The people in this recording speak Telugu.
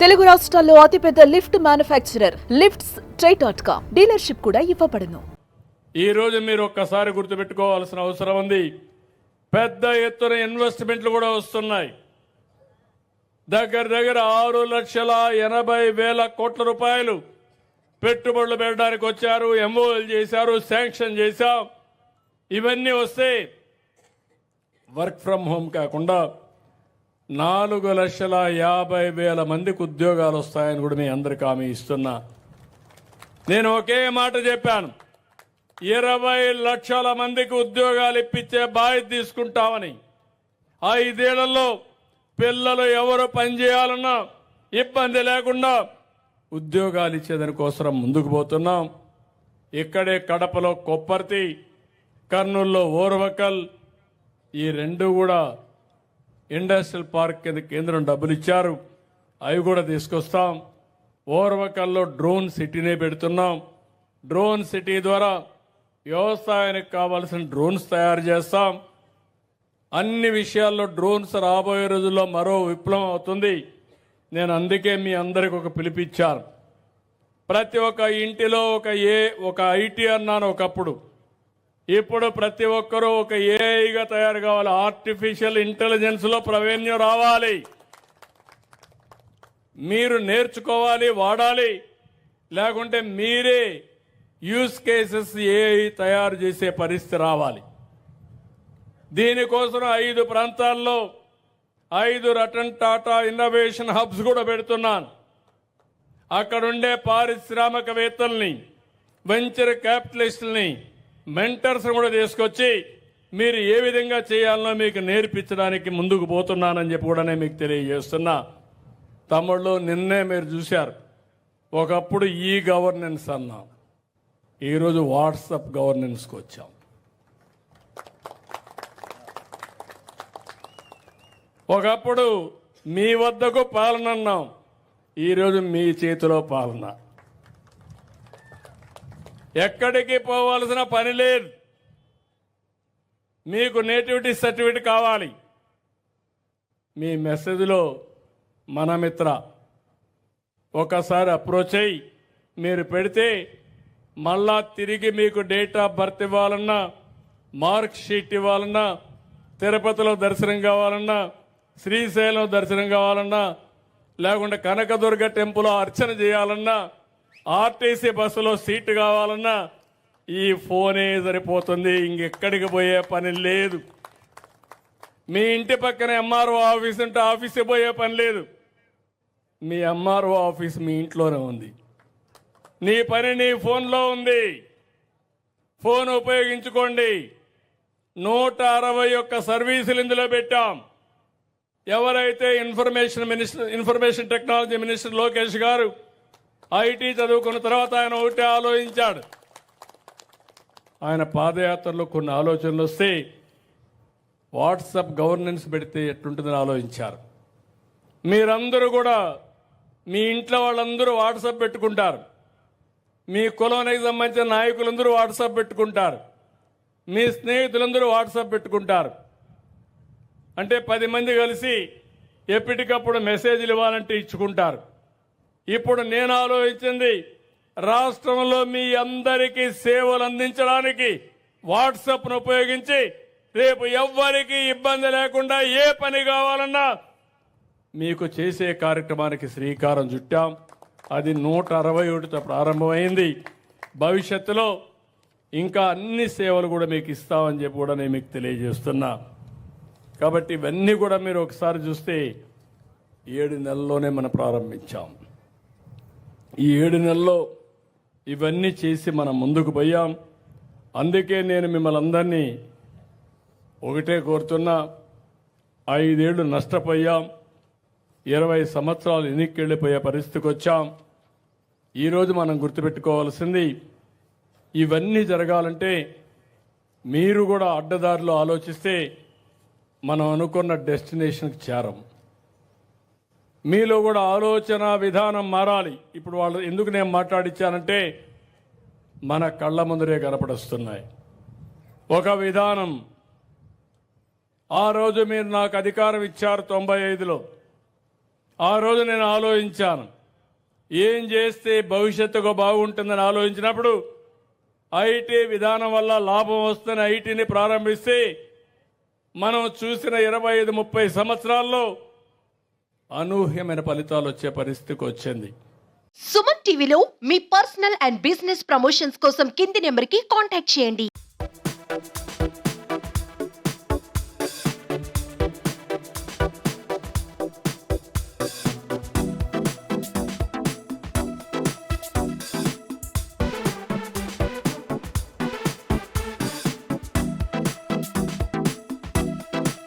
తెలుగు రాష్ట్రాల్లో అతిపెద్ద లిఫ్ట్ మ్యానుఫ్యాక్చరర్ లిఫ్ట్స్ ట్రై.com డీలర్షిప్ కూడా ఇవ్వబడును. ఈ రోజు మీరు ఒక్కసారి గుర్తుపెట్టుకోవాల్సిన అవసరం ఉంది. పెద్ద ఎత్తున ఇన్వెస్ట్మెంట్లు కూడా వస్తున్నాయి. దగ్గర 6,80,000 కోట్ల రూపాయలు పెట్టుబడులు పెట్టడానికి వచ్చారు. ఎంఓఎల్ చేశారు, శాంక్షన్ చేశాం. ఇవన్నీ వస్తే వర్క్ ఫ్రం హోమ్ కాకుండా 4,50,000 మందికి ఉద్యోగాలు వస్తాయని కూడా మీ అందరికీ హామీ ఇస్తున్నా. నేను ఒకే మాట చెప్పాను, 20 లక్షల మందికి ఉద్యోగాలు ఇప్పించే బాధ్యత తీసుకుంటామని. 5 ఏళ్లలో పిల్లలు ఎవరు పనిచేయాలన్నా ఇబ్బంది లేకుండా ఉద్యోగాలు ఇచ్చేదాని కోసం ముందుకు పోతున్నాం. ఇక్కడే కడపలో కొప్పర్తి, కర్నూలులో ఓర్వకల్, ఈ 2 కూడా ఇండస్ట్రియల్ పార్క్ కింద కేంద్రం డబ్బులు ఇచ్చారు. అవి కూడా తీసుకొస్తాం. ఓర్వకల్లో డ్రోన్ సిటీనే పెడుతున్నాం. డ్రోన్ సిటీ ద్వారా వ్యవసాయానికి కావాల్సిన డ్రోన్స్ తయారు చేస్తాం. అన్ని విషయాల్లో డ్రోన్స్ రాబోయే రోజుల్లో మరో విప్లవం అవుతుంది. నేను అందుకే మీ అందరికి ఒక పిలిపిచ్చాను. ప్రతి ఒక్క ఇంటిలో ఒక ఐటీ అన్నాను ఒకప్పుడు. ఇప్పుడు ప్రతి ఒక్కరూ ఒక ఏఐగా తయారు కావాలి. ఆర్టిఫిషియల్ ఇంటెలిజెన్స్ లో ప్రావీణ్యం రావాలి. మీరు నేర్చుకోవాలి, వాడాలి. లేకుంటే మీరే యూజ్ కేసెస్ ఏఐ తయారు చేసే పరిస్థితి రావాలి. దీనికోసం 5 ప్రాంతాల్లో 5 రతన్ టాటా ఇన్నోవేషన్ హబ్స్ కూడా పెడుతున్నాను. అక్కడుండే పారిశ్రామికవేత్తల్ని, వెంచర్ క్యాపిటలిస్టుల్ని, మెంటర్స్ కూడా తీసుకొచ్చి మీరు ఏ విధంగా చేయాలనో మీకు నేర్పించడానికి ముందుకు పోతున్నానని చెప్పి కూడా మీకు తెలియజేస్తున్నా. తమ్ముళ్ళు, నిన్నే మీరు చూశారు, ఒకప్పుడు ఈ గవర్నెన్స్ అన్నాం, ఈరోజు వాట్సాప్ గవర్నెన్స్కి వచ్చాం. ఒకప్పుడు మీ వద్దకు పాలన అన్నాం, ఈరోజు మీ చేతిలో పాలన. ఎక్కడికి పోవాల్సిన పని లేదు. మీకు నేటివిటీ సర్టిఫికేట్ కావాలి, మీ మెసేజ్లో మన మిత్ర ఒకసారి అప్రోచ్ అయ్యి మీరు పెడితే మళ్ళా తిరిగి మీకు డేట్ ఆఫ్ బర్త్ ఇవ్వాలన్నా, మార్క్ షీట్ ఇవ్వాలన్నా, తిరుపతిలో దర్శనం కావాలన్నా, శ్రీశైలం దర్శనం కావాలన్నా, లేకుంటే కనకదుర్గ టెంపుల్ అర్చన చేయాలన్నా, ఆర్టీసీ బస్సులో సీటు కావాలన్నా ఈ ఫోనే సరిపోతుంది. ఇంకెక్కడికి పోయే పని లేదు. మీ ఇంటి పక్కన ఎంఆర్ఓ ఆఫీస్ ఉంటే ఆఫీస్కి పోయే పని లేదు. మీ ఎంఆర్ఓ ఆఫీస్ మీ ఇంట్లోనే ఉంది. నీ పని నీ ఫోన్లో ఉంది. ఫోన్ ఉపయోగించుకోండి. 161 సర్వీసులు ఇందులో పెట్టాం. ఎవరైతే ఇన్ఫర్మేషన్ టెక్నాలజీ మినిస్టర్ లోకేష్ గారు ఐటీ చదువుకున్న తర్వాత ఆయన ఒకటే ఆలోచించాడు. ఆయన పాదయాత్రలో కొన్ని ఆలోచనలు వస్తే వాట్సాప్ గవర్నెన్స్ పెడితే ఎట్లుంటుందని ఆలోచించారు. మీరందరూ కూడా మీ ఇంట్లో వాళ్ళందరూ వాట్సాప్ పెట్టుకుంటారు. మీ కులానికి సంబంధించిన నాయకులందరూ వాట్సాప్ పెట్టుకుంటారు. మీ స్నేహితులందరూ వాట్సాప్ పెట్టుకుంటారు. అంటే 10 మంది కలిసి ఎప్పటికప్పుడు మెసేజ్లు ఇవ్వాలంటే ఇచ్చుకుంటారు. ఇప్పుడు నేను ఆలోచించింది, రాష్ట్రంలో మీ అందరికీ సేవలు అందించడానికి వాట్సాప్ను ఉపయోగించి రేపు ఎవ్వరికీ ఇబ్బంది లేకుండా ఏ పని కావాలన్నా మీకు చేసే కార్యక్రమానికి శ్రీకారం చుట్టాం. అది 161తో ప్రారంభమైంది. భవిష్యత్తులో ఇంకా అన్ని సేవలు కూడా మీకు ఇస్తామని చెప్పి కూడా నేను మీకు తెలియజేస్తున్నా. కాబట్టి ఇవన్నీ కూడా మీరు ఒకసారి చూస్తే 7 నెలల్లోనే మనం ప్రారంభించాం. ఈ 7 నెలల్లో ఇవన్నీ చేసి మనం ముందుకు పోయాం. అందుకే నేను మిమ్మల్ని అందరినీ ఒకటే కోరుతున్నా, 5 ఏళ్లు నష్టపోయాం, 20 సంవత్సరాలు వెనక్కి పరిస్థితికి వచ్చాం. ఈరోజు మనం గుర్తుపెట్టుకోవాల్సింది, ఇవన్నీ జరగాలంటే మీరు కూడా అడ్డదారిలో ఆలోచిస్తే మనం అనుకున్న డెస్టినేషన్కి చేరం. మీలో కూడా ఆలోచన విధానం మారాలి. ఇప్పుడు వాళ్ళు ఎందుకు నేను మాట్లాడించానంటే మన కళ్ళ ముందరే కనపడొస్తున్నాయి. ఒక విధానం, ఆ రోజు మీరు నాకు అధికారం ఇచ్చారు 95లో. ఆ రోజు నేను ఆలోచించాను, ఏం చేస్తే భవిష్యత్తుకు బాగుంటుందని ఆలోచించినప్పుడు ఐటీ విధానం వల్ల లాభం వస్తున్న ఐటీని ప్రారంభిస్తే మనం చూసిన 25-30 సంవత్సరాల్లో అనూహ్యమైన ఫలితాలు వచ్చే పరిస్థితికి వచ్చింది. సుమన్ టీవీలో మీ పర్సనల్ అండ్ బిజినెస్ ప్రమోషన్స్ కోసం కింది నెంబర్కి కాంటాక్ట్ చేయండి.